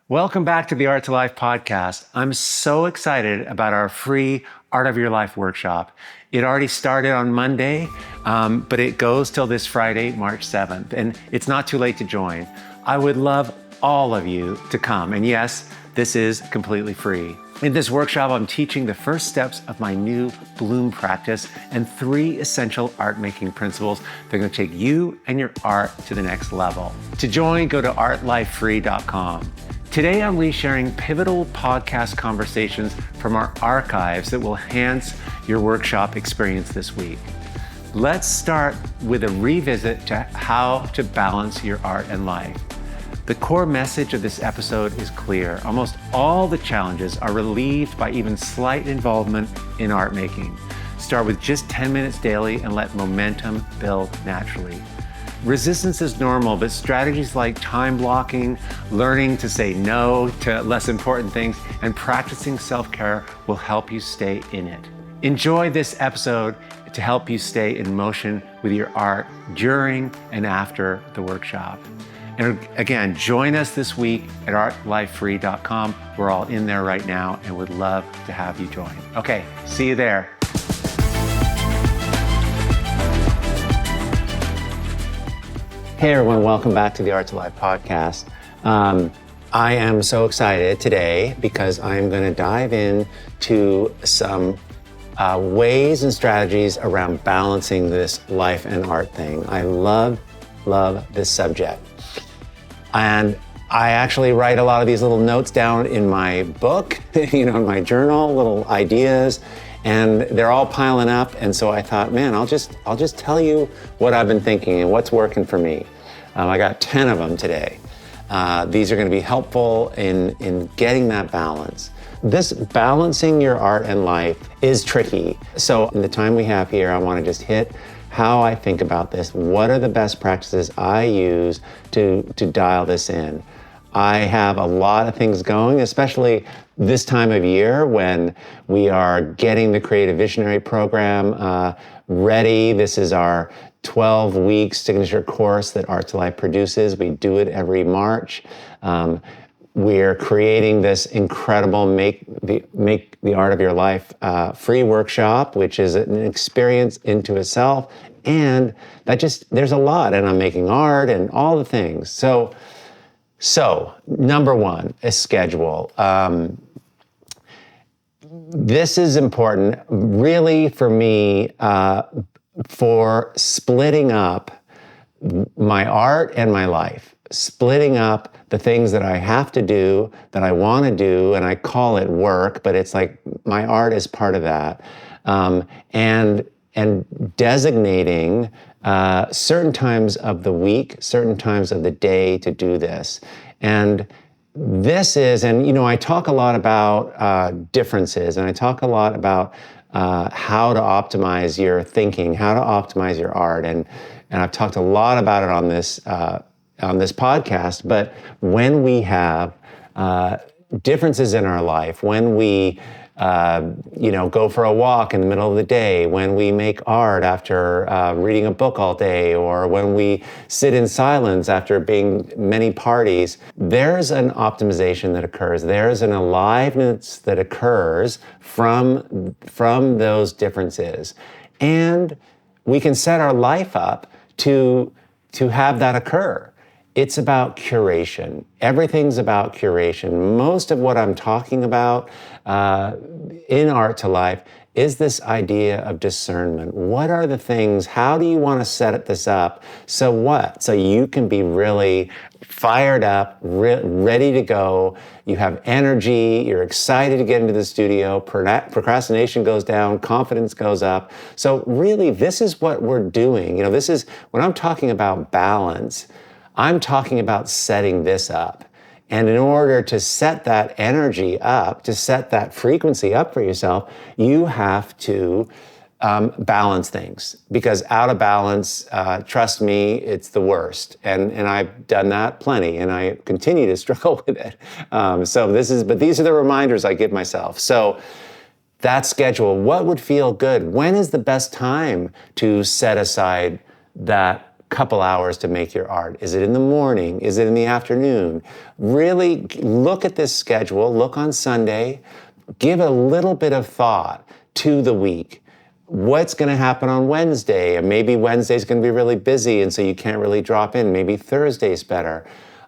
Welcome back to the Art to Life podcast. I'm so excited about our free Art of Your Life workshop. It already started on Monday, but it goes till this Friday, March 7th, and it's not too late to join. I would love all of you to come, and yes, this is completely free. In this workshop, I'm teaching the first steps of my new Bloom practice and 3 essential art-making principles that are going to take you and your art to the next level. To join, go to artlifefree.com. Today, I'm resharing pivotal podcast conversations from our archives that will enhance your workshop experience this week. Let's start with a revisit to how to balance your art and life. The core message of this episode is clear. Almost all the challenges are relieved by even slight involvement in art making. Start with just 10 minutes daily and let momentum build naturally. Resistance is normal, but strategies like time blocking, learning to say no to less important things, and practicing self-care will help you stay in it. Enjoy this episode to help you stay in motion with your art during and after the workshop. And again, join us this week at artlifefree.com. We're all in there right now and would love to have you join. Okay, see you there. Hey everyone, welcome back to the Art to Life podcast. I am so excited today because I'm going to dive into some ways and strategies around balancing this life and art thing. I love this subject. And I actually write a lot of these little notes down in my book, in my journal, little ideas, and they're all piling up. And so I thought, man, I'll just tell you what I've been thinking and what's working for me. I got 10 of them today. These are going to be helpful in getting that balance. This balancing your art and life is tricky. So in the time we have here, I want to just hit how I think about this. What are the best practices I use to dial this in? I have a lot of things going, especially this time of year when we are getting the Creative Visionary program ready. This is our 12-week signature course that Art to Life produces. We do it every March. We're creating this incredible Make the Art of Your Life free workshop, which is an experience into itself. And there's a lot, and I'm making art and all the things. So number one, a schedule. This is important really for me for splitting up my art and my life, splitting up the things that I have to do, that I want to do, and I call it work, but it's like my art is part of that, and designating certain times of the week, certain times of the day to do this. And this is, I talk a lot about differences, and I talk a lot about how to optimize your thinking, how to optimize your art, and I've talked a lot about it on this podcast. But when we have differences in our life, when we go for a walk in the middle of the day, when we make art after reading a book all day, or when we sit in silence after being many parties, there's an optimization that occurs. There's an aliveness that occurs from those differences. And we can set our life up to have that occur. It's about curation. Everything's about curation. Most of what I'm talking about in Art to Life is this idea of discernment. What are the things? How do you want to set this up? So what? So you can be really fired up, ready to go. You have energy. You're excited to get into the studio. Procrastination goes down. Confidence goes up. So really, this is what we're doing. This is when I'm talking about balance. I'm talking about setting this up. And in order to set that energy up, to set that frequency up for yourself, you have to balance things. Because out of balance, trust me, it's the worst. And I've done that plenty, and I continue to struggle with it. But these are the reminders I give myself. So that schedule, what would feel good? When is the best time to set aside that couple hours to make your art? Is it in the morning? Is it in the afternoon? Really look at this schedule, look on Sunday, give a little bit of thought to the week. What's going to happen on Wednesday? And maybe Wednesday's going to be really busy, and so you can't really drop in. Maybe Thursday's better.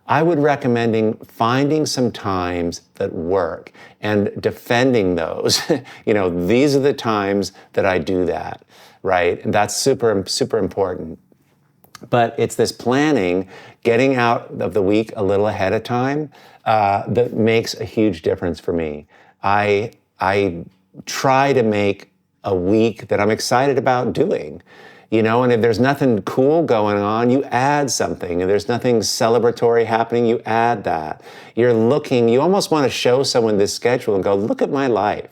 I would recommend finding some times that work and defending those. These are the times that I do that, right? And that's super, super important. But it's this planning, getting out of the week a little ahead of time, that makes a huge difference for me. I try to make a week that I'm excited about doing. And if there's nothing cool going on, you add something. If there's nothing celebratory happening, you add that. You almost want to show someone this schedule and go, look at my life,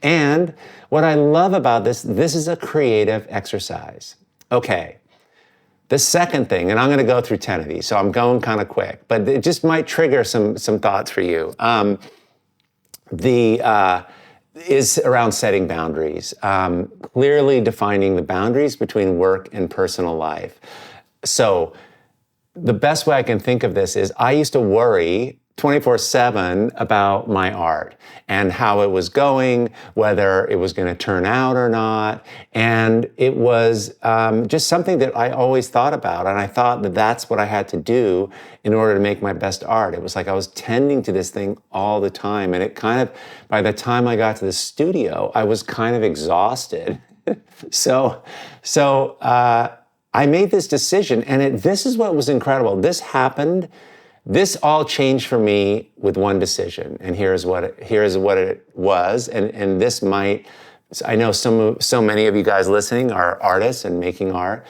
And what I love about this is a creative exercise. Okay, the second thing, and I'm going to go through 10 of these, so I'm going kind of quick, but it just might trigger some thoughts for you. Is around setting boundaries, clearly defining the boundaries between work and personal life. So the best way I can think of this is I used to worry 24/7 about my art and how it was going, whether it was going to turn out or not. And it was just something that I always thought about. And I thought that that's what I had to do in order to make my best art. It was like I was tending to this thing all the time. And it kind of, by the time I got to the studio, I was kind of exhausted. So I made this decision, and this is what was incredible. This all changed for me with one decision, and here's what it was. And this might, I know so many of you guys listening are artists and making art.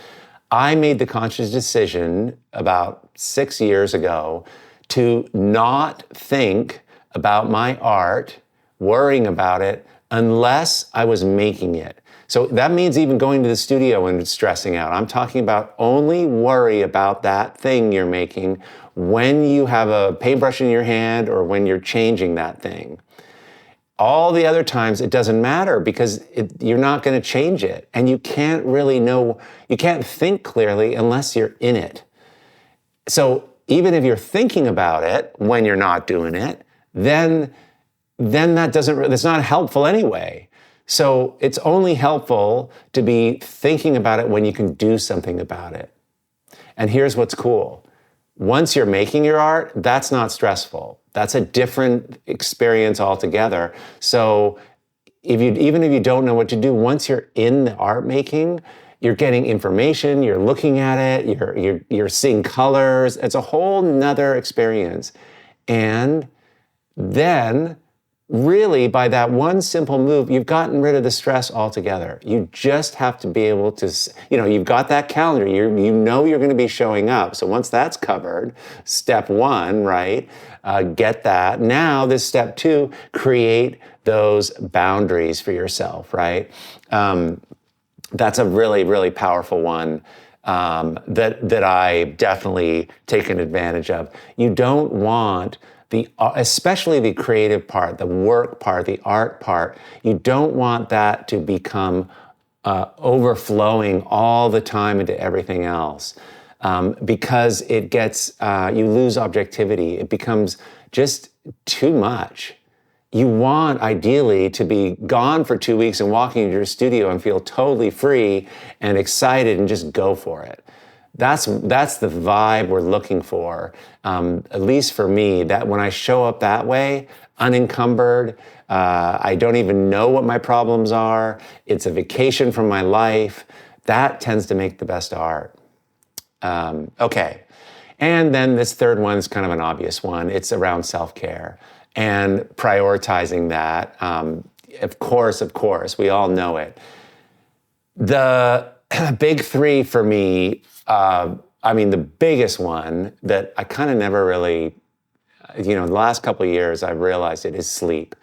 I made the conscious decision about 6 years ago to not think about my art, worrying about it, unless I was making it. So that means even going to the studio and stressing out. I'm talking about only worry about that thing you're making when you have a paintbrush in your hand or when you're changing that thing. All the other times, it doesn't matter because you're not going to change it. And you can't really you can't think clearly unless you're in it. So even if you're thinking about it when you're not doing it, then that's not helpful anyway. So it's only helpful to be thinking about it when you can do something about it. And here's what's cool. Once you're making your art, that's not stressful. That's a different experience altogether. So even if you don't know what to do, once you're in the art making, you're getting information, you're looking at it, you're seeing colors. It's a whole nother experience. And then really, by that one simple move, you've gotten rid of the stress altogether. You just have to be able to, you've got that calendar. You know you're going to be showing up. So once that's covered, step one, right? Get that. Now, this step two, create those boundaries for yourself, right? That's a really, really powerful one. That I've definitely taken advantage of. You don't want especially the creative part, the work part, the art part, you don't want that to become overflowing all the time into everything else, because it gets, you lose objectivity. It becomes just too much. You want, ideally, to be gone for 2 weeks and walking into your studio and feel totally free and excited and just go for it. That's the vibe we're looking for, at least for me, that when I show up that way, unencumbered, I don't even know what my problems are, it's a vacation from my life, that tends to make the best art. Okay, and then this third one is kind of an obvious one. It's around self-care and prioritizing that. Of course, we all know it. The big three for me, the biggest one that I kind of never really, the last couple of years I've realized it is sleep.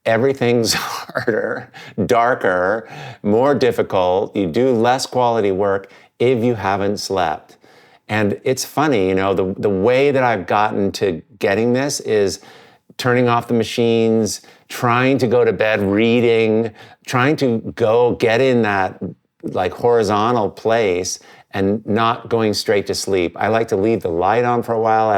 Everything's harder, darker, more difficult. You do less quality work if you haven't slept. And it's funny, the way that I've gotten to getting this is turning off the machines, trying to go to bed, reading, trying to go get in that like horizontal place and not going straight to sleep. I like to leave the light on for a while. I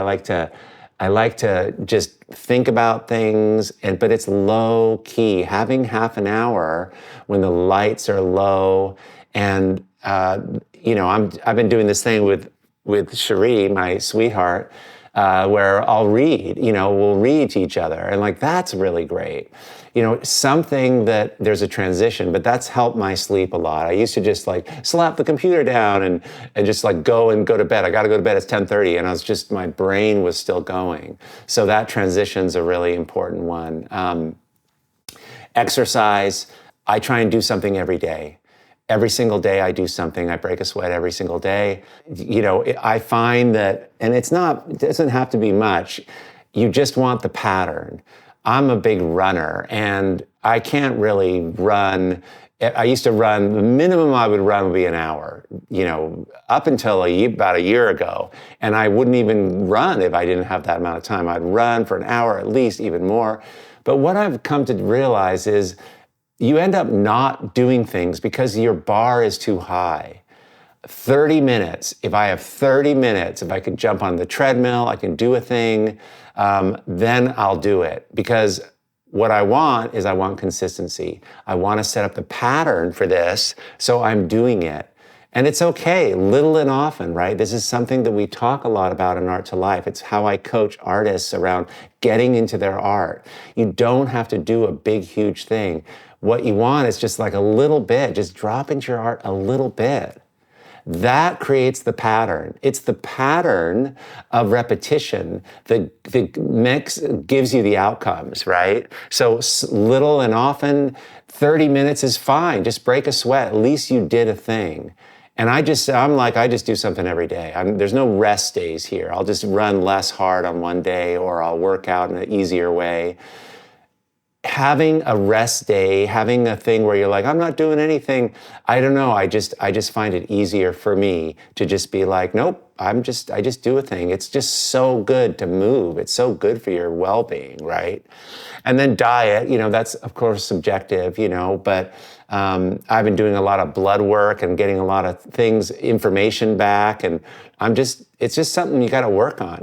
like to just think about things, but it's low key. Having half an hour when the lights are low, and I've been doing this thing with Cherie, my sweetheart, where I'll read. We'll read to each other, and like that's really great. Something that there's a transition, but that's helped my sleep a lot. I used to just like slap the computer down and just like go to bed. I got to go to bed. It's 10:30, and my brain was still going. So that transition's a really important one. Exercise. I try and do something every day. Every single day I do something. I break a sweat every single day. I find that, and it doesn't have to be much. You just want the pattern. I'm a big runner, and I can't really run. I used to run, the minimum I would run would be an hour, up until about a year ago. And I wouldn't even run if I didn't have that amount of time. I'd run for an hour at least, even more. But what I've come to realize is you end up not doing things because your bar is too high. 30 minutes, if I have 30 minutes, if I can jump on the treadmill, I can do a thing, then I'll do it. Because what I want consistency. I want to set up the pattern for this, so I'm doing it. And it's okay, little and often, right? This is something that we talk a lot about in Art to Life. It's how I coach artists around getting into their art. You don't have to do a big, huge thing. What you want is just like a little bit, just drop into your art a little bit. That creates the pattern. It's the pattern of repetition that gives you the outcomes, right? So little and often, 30 minutes is fine. Just break a sweat. At least you did a thing. And I just do something every day. There's no rest days here. I'll just run less hard on one day, or I'll work out in an easier way. Having a rest day, having a thing where you're like, I'm not doing anything. I don't know. I just find it easier for me to just be like, nope, I just do a thing. It's just so good to move. It's so good for your well-being, right? And then diet, that's of course subjective, but I've been doing a lot of blood work and getting a lot of information back, and it's just something you got to work on,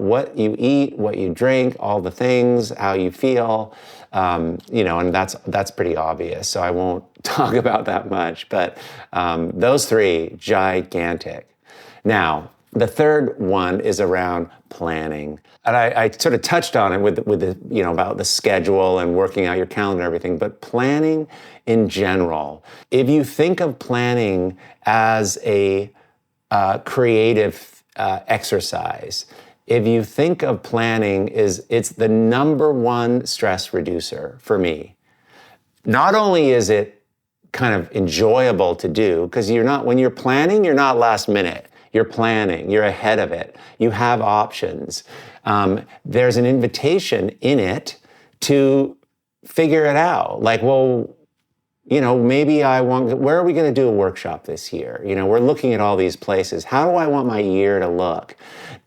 what you eat, what you drink, all the things, how you feel, and that's pretty obvious. So I won't talk about that much, but those three, gigantic. Now, the third one is around planning. And I sort of touched on it with the about the schedule and working out your calendar and everything, but planning in general. If you think of planning as a creative exercise, if you think of planning it's the number one stress reducer for me. Not only is it kind of enjoyable to do, because when you're planning, you're not last minute. You're planning, you're ahead of it. You have options. There's an invitation in it to figure it out. Like, well, maybe where are we going to do a workshop this year? We're looking at all these places. How do I want my year to look?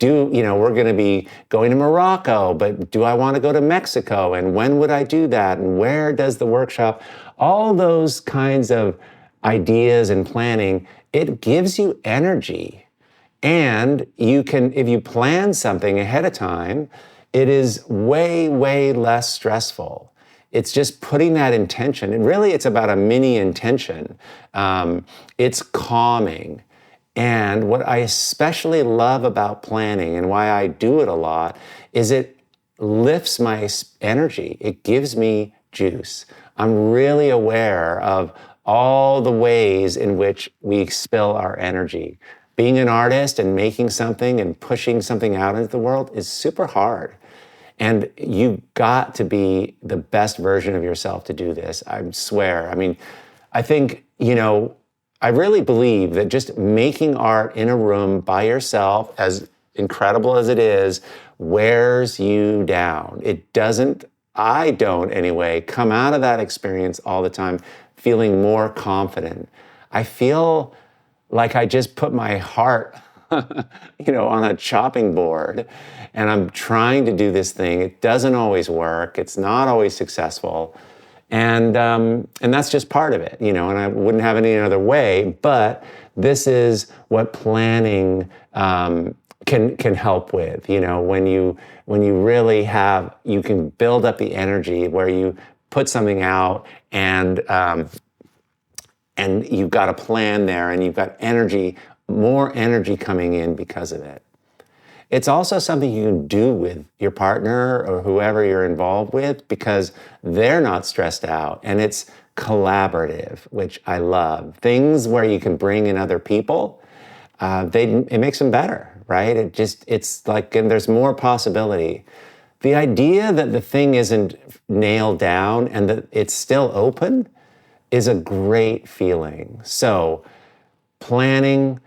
We're going to be going to Morocco, but do I want to go to Mexico? And when would I do that? And where does the workshop? All those kinds of ideas and planning, it gives you energy. And if you plan something ahead of time, it is way, way less stressful. It's just putting that intention. And really, it's about a mini intention. It's calming. And what I especially love about planning and why I do it a lot is it lifts my energy. It gives me juice. I'm really aware of all the ways in which we expel our energy. Being an artist and making something and pushing something out into the world is super hard. And you got to be the best version of yourself to do this, I swear. I think, I really believe that just making art in a room by yourself, as incredible as it is, wears you down. I don't anyway, come out of that experience all the time feeling more confident. I feel like I just put my heart, on a chopping board, and I'm trying to do this thing. It doesn't always work. It's not always successful. And that's just part of it, you know, and I wouldn't have it any other way, but this is what planning can help with, you know, when you really have, you can build up the energy where you put something out and you've got a plan there and you've got energy, more energy coming in because of it. It's also something you can do with your partner or whoever you're involved with because they're not stressed out, and it's collaborative, which I love. Things where you can bring in other people, it makes them better, right? It's like, and there's more possibility. The idea that the thing isn't nailed down and that it's still open is a great feeling. So planning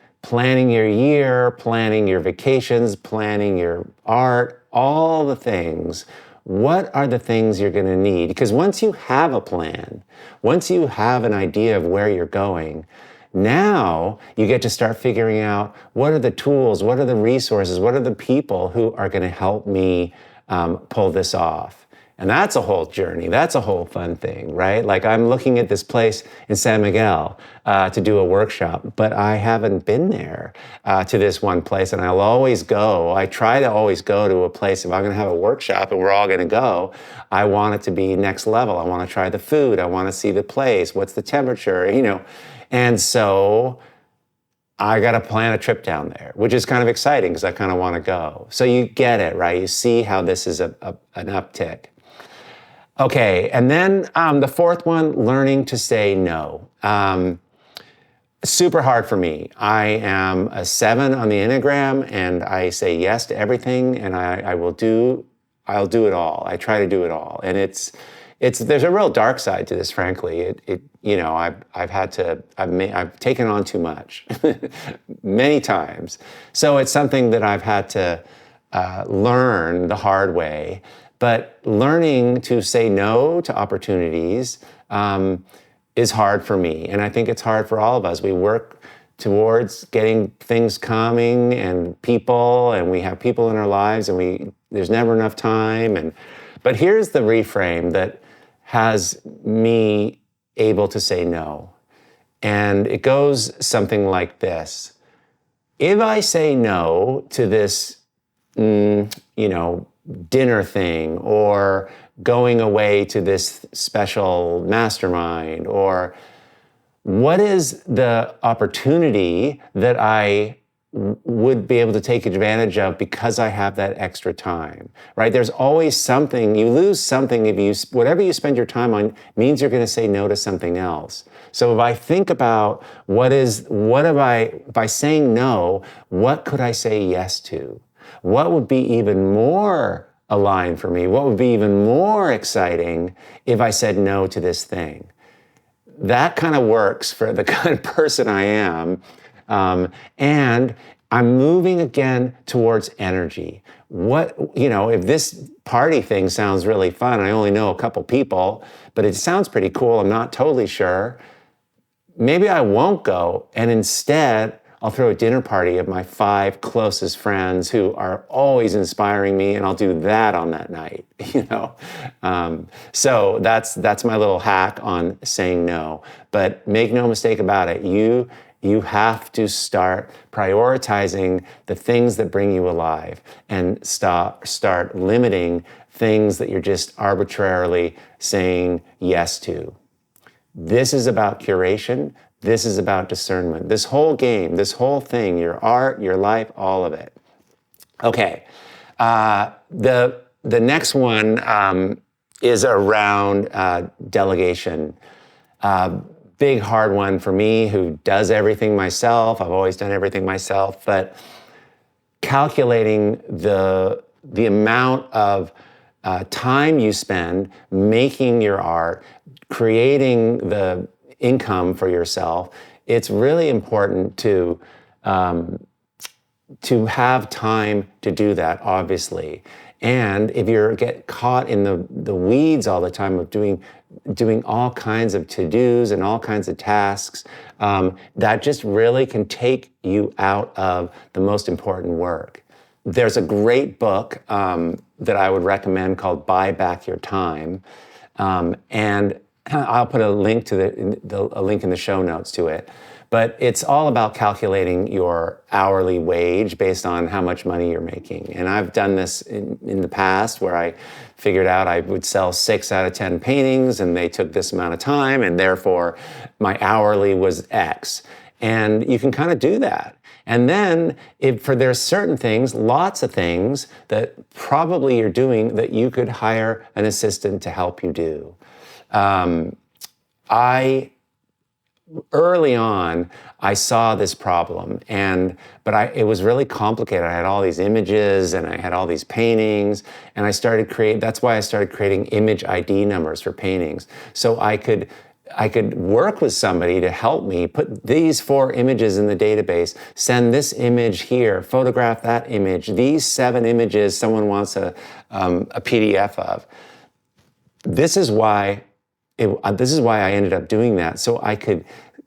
your year, planning your vacations, planning your art, all the things. What are the things you're going to need? Because once you have a plan, once you have an idea of where you're going, now you get to start figuring out what are the tools, what are the resources, what are the people who are going to help me pull this off. And that's a whole journey. That's a whole fun thing, right? Like I'm looking at this place in San Miguel to do a workshop, but I haven't been there to this one place, and I'll always go. I try to always go to a place. If I'm going to have a workshop and we're all going to go, I want it to be next level. I want to try the food. I want to see the place. What's the temperature, you know? And so I got to plan a trip down there, which is kind of exciting because I kind of want to go. So you get it, right? You see how this is an uptick. Okay, and then the fourth one, learning to say no. Super hard for me. I am a 7 on the Enneagram, and I say yes to everything, and I'll do it all. I try to do it all, and there's a real dark side to this, frankly. You know, I've taken on too much many times. So it's something that I've had to learn the hard way. But learning to say no to opportunities is hard for me. And I think it's hard for all of us. We work towards getting things coming and people, and we have people in our lives, and there's never enough time. But here's the reframe that has me able to say no. And it goes something like this. If I say no to this, dinner thing, or going away to this special mastermind, or what is the opportunity that I would be able to take advantage of because I have that extra time, right? There's always something, you lose something if whatever you spend your time on means you're going to say no to something else. So if I think about by saying no, what could I say yes to? What would be even more aligned for me? What would be even more exciting if I said no to this thing? That kind of works for the kind of person I am. And I'm moving again towards energy. If this party thing sounds really fun, I only know a couple people, but it sounds pretty cool, I'm not totally sure, maybe I won't go, and instead I'll throw a dinner party of my 5 closest friends who are always inspiring me, and I'll do that on that night, So that's my little hack on saying no. But make no mistake about it, you have to start prioritizing the things that bring you alive and start limiting things that you're just arbitrarily saying yes to. This is about curation. This is about discernment. This whole game, this whole thing, your art, your life, all of it. Okay. The next one is around delegation. Big, hard one for me, who does everything myself. I've always done everything myself, but calculating the amount of time you spend making your art, creating the income for yourself, it's really important to have time to do that, obviously. And if you get caught in the weeds all the time of doing all kinds of to-dos and all kinds of tasks, that just really can take you out of the most important work. There's a great book that I would recommend called Buy Back Your Time. And I'll put a link to a link in the show notes to it. But it's all about calculating your hourly wage based on how much money you're making. And I've done this in the past where I figured out I would sell 6 out of 10 paintings and they took this amount of time, and therefore my hourly was X. And you can kind of do that. And then there's certain things, lots of things that probably you're doing that you could hire an assistant to help you do. Early on, I saw this problem, but it was really complicated. I had all these images and I had all these paintings, and that's why I started creating image ID numbers for paintings. So I could work with somebody to help me put these 4 images in the database, send this image here, photograph that image, these 7 images someone wants a PDF of. This is why I ended up doing that, so I could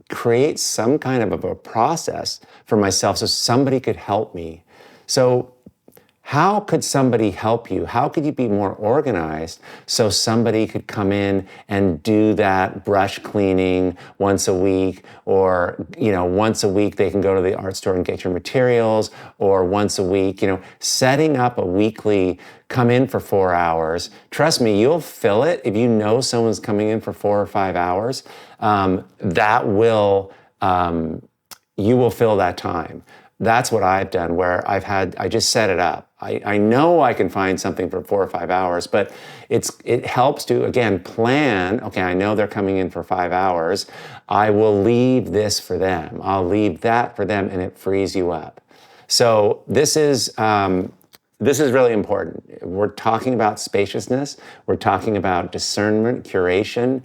create some kind of a process for myself so somebody could help me. So how could somebody help you? How could you be more organized so somebody could come in and do that brush cleaning once a week, or once a week they can go to the art store and get your materials, or once a week, setting up a weekly come in for 4 hours. Trust me, you'll fill it if you know someone's coming in for 4 or 5 hours. You will fill that time. That's what I've done, where I just set it up. I know I can find something for 4 or 5 hours, but it helps to, again, plan. Okay, I know they're coming in for 5 hours. I will leave this for them. I'll leave that for them, and it frees you up. So this is really important. We're talking about spaciousness. We're talking about discernment, curation.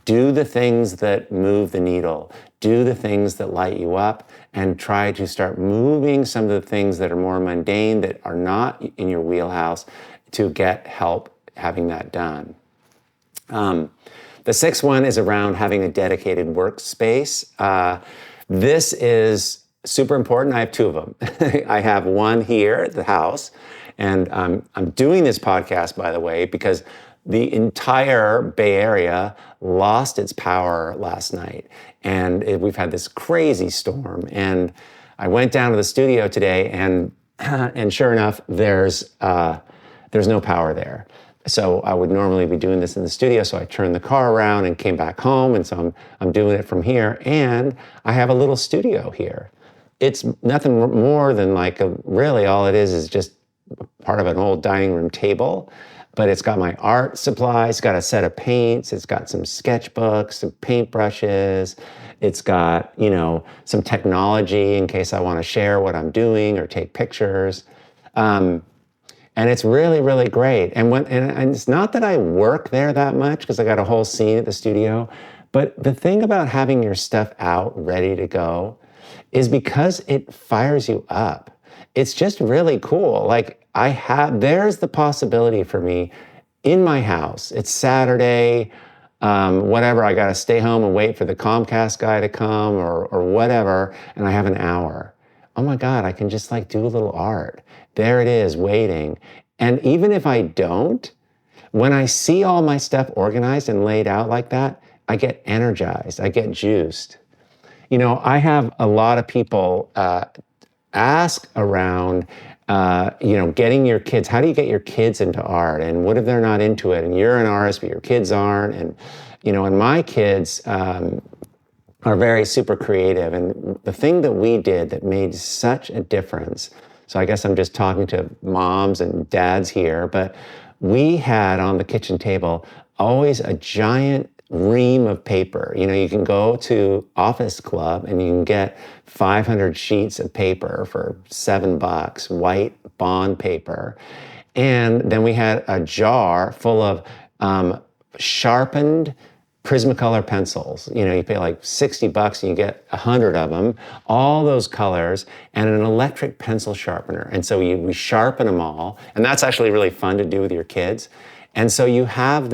Do the things that move the needle. Do the things that light you up, and try to start moving some of the things that are more mundane, that are not in your wheelhouse, to get help having that done. The 6th one is around having a dedicated workspace. This is super important. I have 2 of them. I have one here at the house, and I'm doing this podcast, by the way, because the entire Bay Area lost its power last night, and we've had this crazy storm. And I went down to the studio today, and sure enough, there's no power there. So I would normally be doing this in the studio, so I turned the car around and came back home, and so I'm doing it from here. And I have a little studio here. It's nothing more than really all it is just part of an old dining room table. But it's got my art supplies, it's got a set of paints, it's got some sketchbooks, some paintbrushes, it's got, some technology in case I want to share what I'm doing or take pictures. And it's really, really great. And it's not that I work there that much, because I got a whole scene at the studio, but the thing about having your stuff out ready to go is because it fires you up. It's just really cool. There's the possibility for me in my house. It's Saturday, whatever, I got to stay home and wait for the Comcast guy to come or whatever, and I have an hour. Oh my God, I can just do a little art. There it is, waiting. And even if I don't, when I see all my stuff organized and laid out like that, I get energized, I get juiced. I have a lot of people ask around, getting your kids. How do you get your kids into art? And what if they're not into it? And you're an artist, but your kids aren't. And, and my kids are very super creative. And the thing that we did that made such a difference, so I guess I'm just talking to moms and dads here, but we had on the kitchen table always a giant ream of paper. You can go to Office Club and you can get 500 sheets of paper for $7, white bond paper. And then we had a jar full of sharpened Prismacolor pencils. You pay $60 and you get 100 of them, all those colors, and an electric pencil sharpener. And so we sharpen them all. And that's actually really fun to do with your kids. And so you have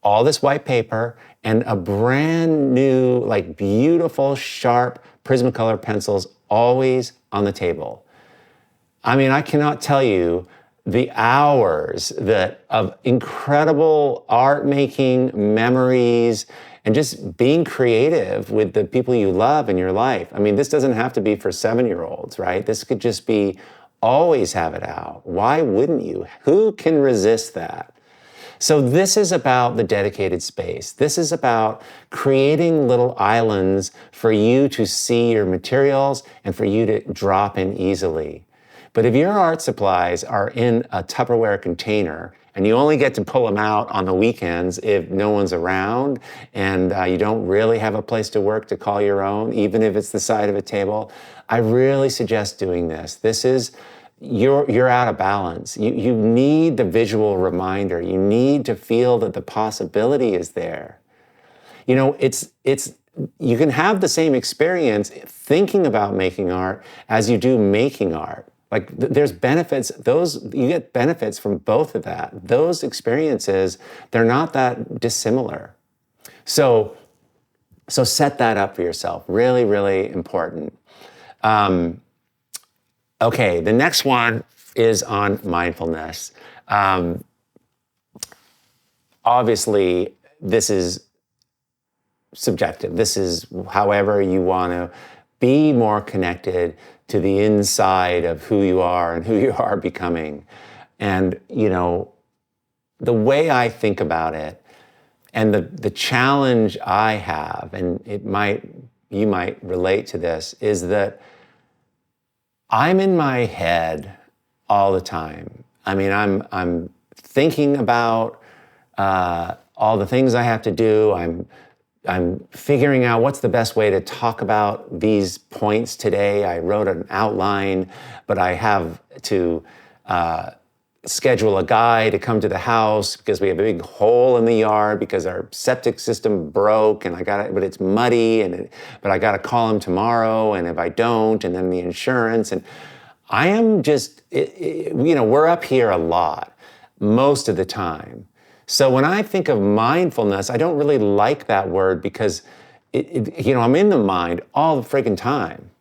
all this white paper and a brand new, beautiful, sharp Prismacolor pencils always on the table. I mean, I cannot tell you the hours that of incredible art making, memories, and just being creative with the people you love in your life. I mean, this doesn't have to be for 7-year-olds, right? This could just be always have it out. Why wouldn't you? Who can resist that? So this is about the dedicated space. This is about creating little islands for you to see your materials and for you to drop in easily. But if your art supplies are in a Tupperware container and you only get to pull them out on the weekends if no one's around and you don't really have a place to work to call your own, even if it's the side of a table, I really suggest doing this. This is, you're out of balance. You need the visual reminder. You need to feel that the possibility is there. You know, you can have the same experience thinking about making art as you do making art. Like there's benefits, you get benefits from both of that. Those experiences, they're not that dissimilar. So set that up for yourself. Really, really important. Okay, the next one is on mindfulness. Obviously, this is subjective. This is however you want to be more connected to the inside of who you are and who you are becoming. And, you know, the way I think about it and the challenge I have, and you might relate to this, is that I'm in my head all the time. I mean, I'm thinking about all the things I have to do. I'm figuring out what's the best way to talk about these points today. I wrote an outline, but I have to schedule a guy to come to the house because we have a big hole in the yard because our septic system broke, and but it's muddy, but I got to call him tomorrow, and if I don't, and then the insurance, and I am just, we're up here a lot most of the time. So when I think of mindfulness, I don't really like that word because, I'm in the mind all the friggin' time.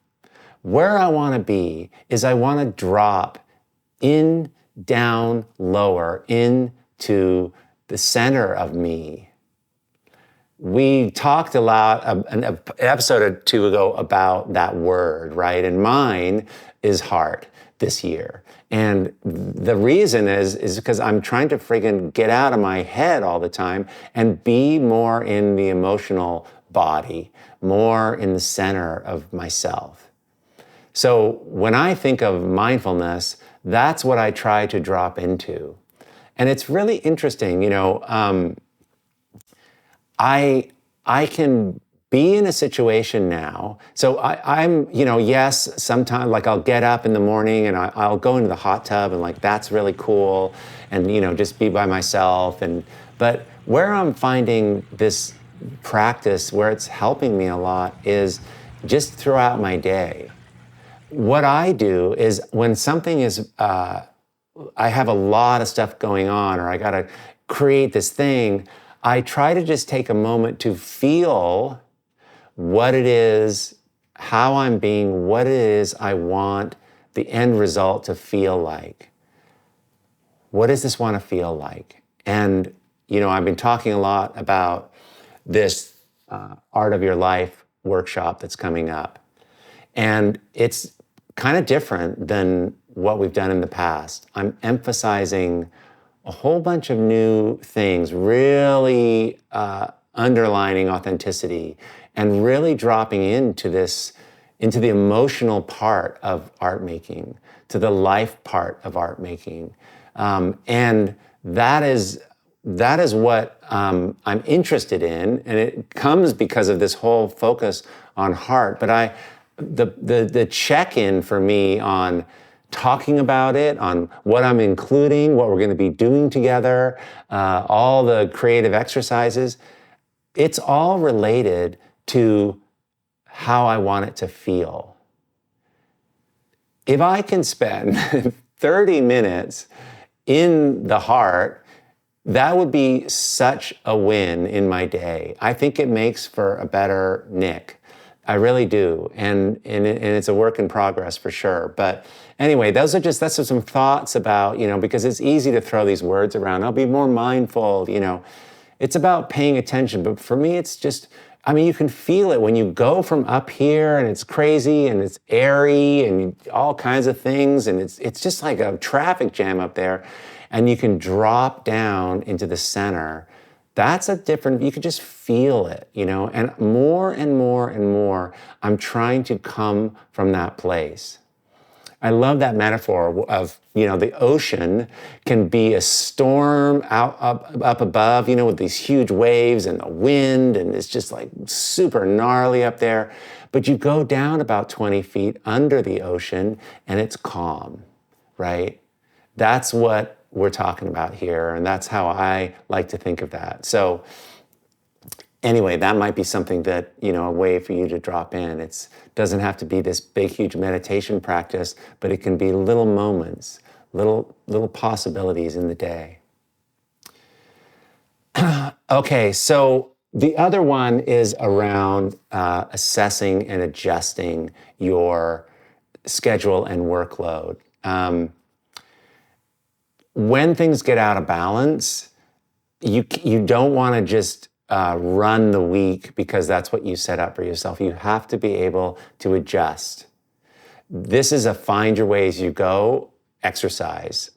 Where I want to be is I want to drop in, down, lower into the center of me. We talked a lot, an episode or two ago, about that word, right? And mine is heart this year. And the reason is because I'm trying to friggin' get out of my head all the time and be more in the emotional body, more in the center of myself. So when I think of mindfulness, that's what I try to drop into. And it's really interesting, I can be in a situation now. So I'm, yes, sometimes like I'll get up in the morning and I'll go into the hot tub and like, that's really cool. And, just be by myself. But where I'm finding this practice, where it's helping me a lot, is just throughout my day. What I do is when something is, I have a lot of stuff going on, or I got to create this thing, I try to just take a moment to feel what it is, how I'm being, what it is I want the end result to feel like. What does this want to feel like? And, I've been talking a lot about this Art of Your Life workshop that's coming up. And it's kind of different than what we've done in the past. I'm emphasizing a whole bunch of new things, really underlining authenticity and really dropping into the emotional part of art making, to the life part of art making. And that is what I'm interested in, and it comes because of this whole focus on heart. But the check-in for me on talking about it, on what I'm including, what we're going to be doing together, all the creative exercises, it's all related to how I want it to feel. If I can spend 30 minutes in the heart, that would be such a win in my day. I think it makes for a better Nick. I really do. And it's a work in progress for sure. But anyway, that's some thoughts about, because it's easy to throw these words around. I'll be more mindful, It's about paying attention. But for me, it's just, you can feel it when you go from up here and it's crazy and it's airy and all kinds of things. And it's just like a traffic jam up there. And you can drop down into the center. That's you can just feel it, and more and more and more, I'm trying to come from that place. I love that metaphor of, the ocean can be a storm up above, with these huge waves and the wind, and it's just like super gnarly up there. But you go down about 20 feet under the ocean and it's calm, right? That's what we're talking about here, and that's how I like to think of that. So anyway, that might be something that, a way for you to drop in. It doesn't have to be this big, huge meditation practice, but it can be little moments, little possibilities in the day. Okay, so the other one is around assessing and adjusting your schedule and workload. When things get out of balance, you don't want to just run the week because that's what you set up for yourself. You have to be able to adjust. This is a find your way as you go exercise.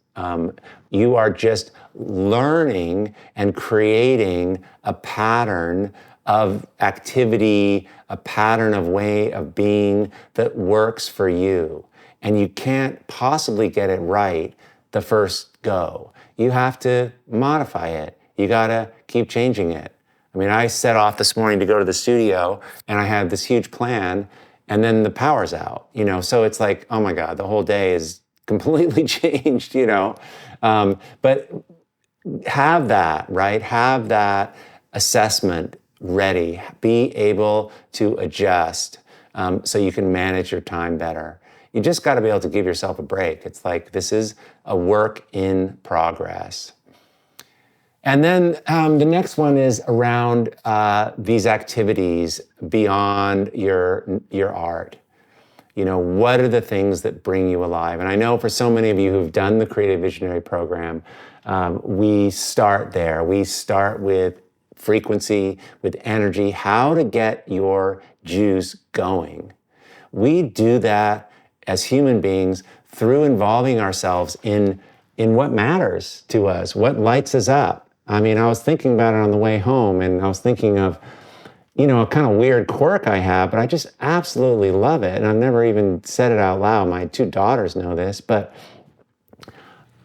You are just learning and creating a pattern of activity, a pattern of way of being that works for you. And you can't possibly get it right the first go. You have to modify it. You gotta keep changing it. I set off this morning to go to the studio and I had this huge plan and then the power's out, so it's like, oh my God, the whole day is completely changed, but have that, right? Have that assessment ready. Be able to adjust so you can manage your time better. You just got to be able to give yourself a break. It's like, this is a work in progress. And then the next one is around these activities beyond your art. What are the things that bring you alive? And I know for so many of you who've done the Creative Visionary program, we start there. We start with frequency, with energy, how to get your juice going. We do that as human beings through involving ourselves in what matters to us, what lights us up. I was thinking about it on the way home, and I was thinking of, a kind of weird quirk I have, but I just absolutely love it. And I've never even said it out loud. My two daughters know this, but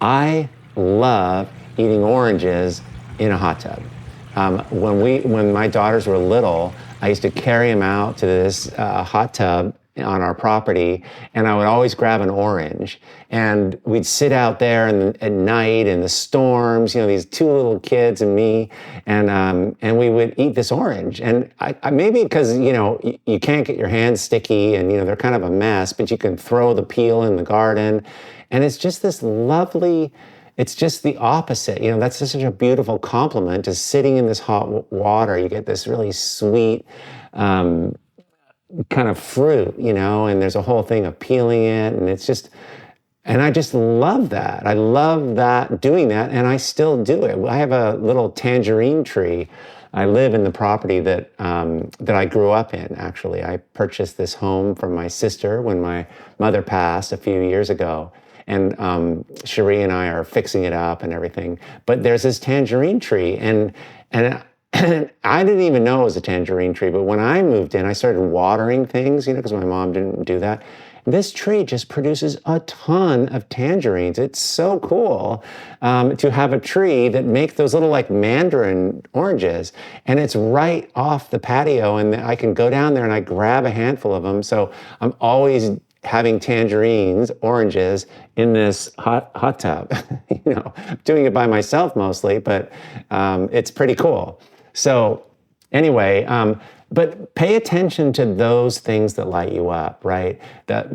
I love eating oranges in a hot tub. When my daughters were little, I used to carry them out to this hot tub on our property, and I would always grab an orange, and we'd sit out there at night in the storms, these two little kids and me, and we would eat this orange. And I maybe because you can't get your hands sticky, and they're kind of a mess, but you can throw the peel in the garden, and it's just this lovely. It's just the opposite. That's just such a beautiful compliment to sitting in this hot water. You get this really sweet kind of fruit, and there's a whole thing of peeling it, and and I just love that. I love that, doing that, and I still do it. I have a little tangerine tree. I live in the property that I grew up in, actually. I purchased this home from my sister when my mother passed a few years ago. And Cherie and I are fixing it up and everything. But there's this tangerine tree, and I didn't even know it was a tangerine tree, but when I moved in, I started watering things, because my mom didn't do that. This tree just produces a ton of tangerines. It's so cool to have a tree that makes those little like mandarin oranges, and it's right off the patio, and I can go down there and I grab a handful of them. So I'm always having tangerines, oranges in this hot tub. Doing it by myself mostly, but it's pretty cool. So anyway, but pay attention to those things that light you up, right? That,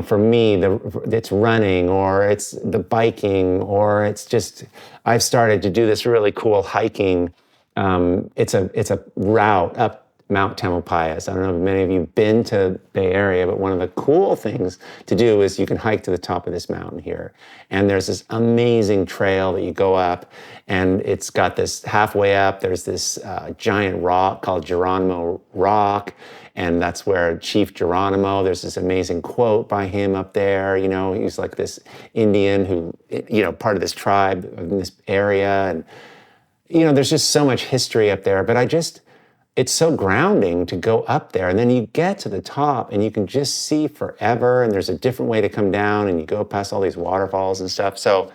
for me, it's running, or it's the biking, or it's just, I've started to do this really cool hiking. It's a route up Mount Tamalpais. I don't know if many of you have been to Bay Area, but one of the cool things to do is you can hike to the top of this mountain here. And there's this amazing trail that you go up, and it's got this halfway up, there's this giant rock called Geronimo Rock. And that's where Chief Geronimo, there's this amazing quote by him up there. You know, he's like this Indian who, you know, part of this tribe in this area. And, you know, there's just so much history up there. But it's so grounding to go up there. And then you get to the top and you can just see forever. And there's a different way to come down and you go past all these waterfalls and stuff. So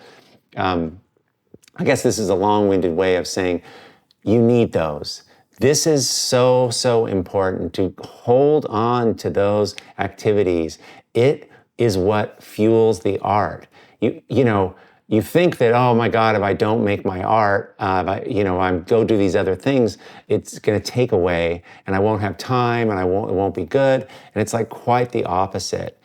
I guess this is a long-winded way of saying you need those. This is so, so important to hold on to those activities. It is what fuels the art. You think that, oh my God, if I don't make my art, I go do these other things, it's going to take away and I won't have time and it won't be good. And it's like quite the opposite.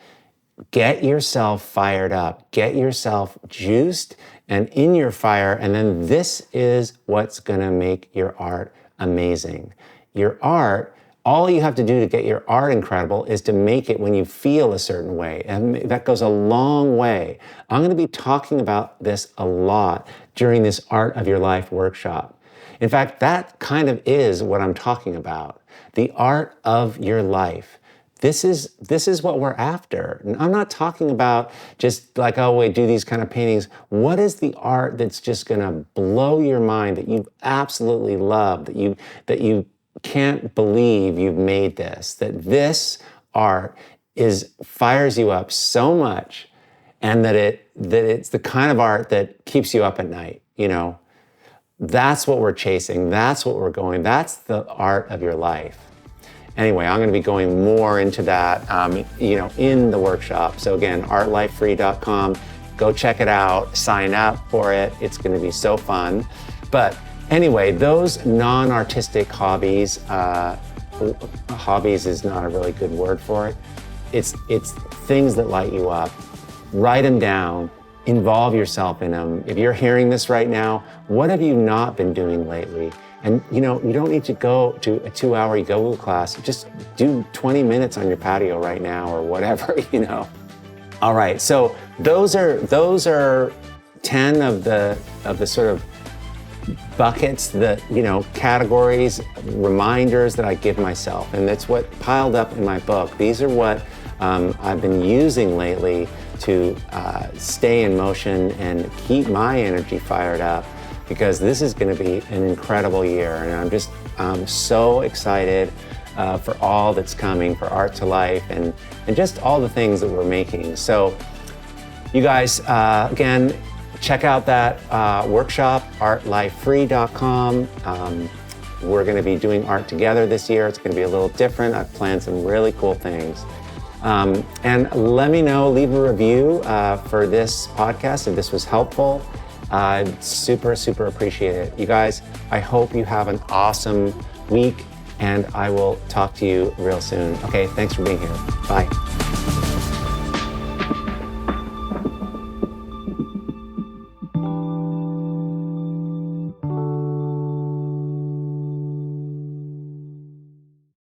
Get yourself fired up, get yourself juiced and in your fire. And then this is what's going to make your art amazing. Your art, all you have to do to get your art incredible is to make it when you feel a certain way. And that goes a long way. I'm going to be talking about this a lot during this Art of Your Life workshop. In fact, that kind of is what I'm talking about. The art of your life. This is what we're after. And I'm not talking about just like, oh, wait, do these kind of paintings. What is the art that's just going to blow your mind, that you absolutely love, that you can't believe you've made this, that this art fires you up so much, and that it's the kind of art that keeps you up at night, you know? That's what we're chasing. That's what we're going. That's the art of your life. Anyway, I'm going to be going more into that, in the workshop. So again, artlifefree.com. Go check it out. Sign up for it. It's going to be so fun. But anyway, those non-artistic hobbies, hobbies is not a really good word for it. It's things that light you up. Write them down. Involve yourself in them. If you're hearing this right now, what have you not been doing lately? And you don't need to go to a 2-hour yoga class. Just do 20 minutes on your patio right now or whatever, All right, so those are 10 of the sort of buckets, categories, reminders that I give myself. And that's what piled up in my book. These are what I've been using lately to stay in motion and keep my energy fired up, because this is going to be an incredible year. And I'm so excited for all that's coming, for Art to Life, and just all the things that we're making. So you guys, again, check out that workshop, artlifefree.com. We're going to be doing art together this year. It's going to be a little different. I've planned some really cool things. And let me know, leave a review for this podcast if this was helpful. I'd super, super appreciate it. You guys, I hope you have an awesome week, and I will talk to you real soon. Okay, thanks for being here. Bye.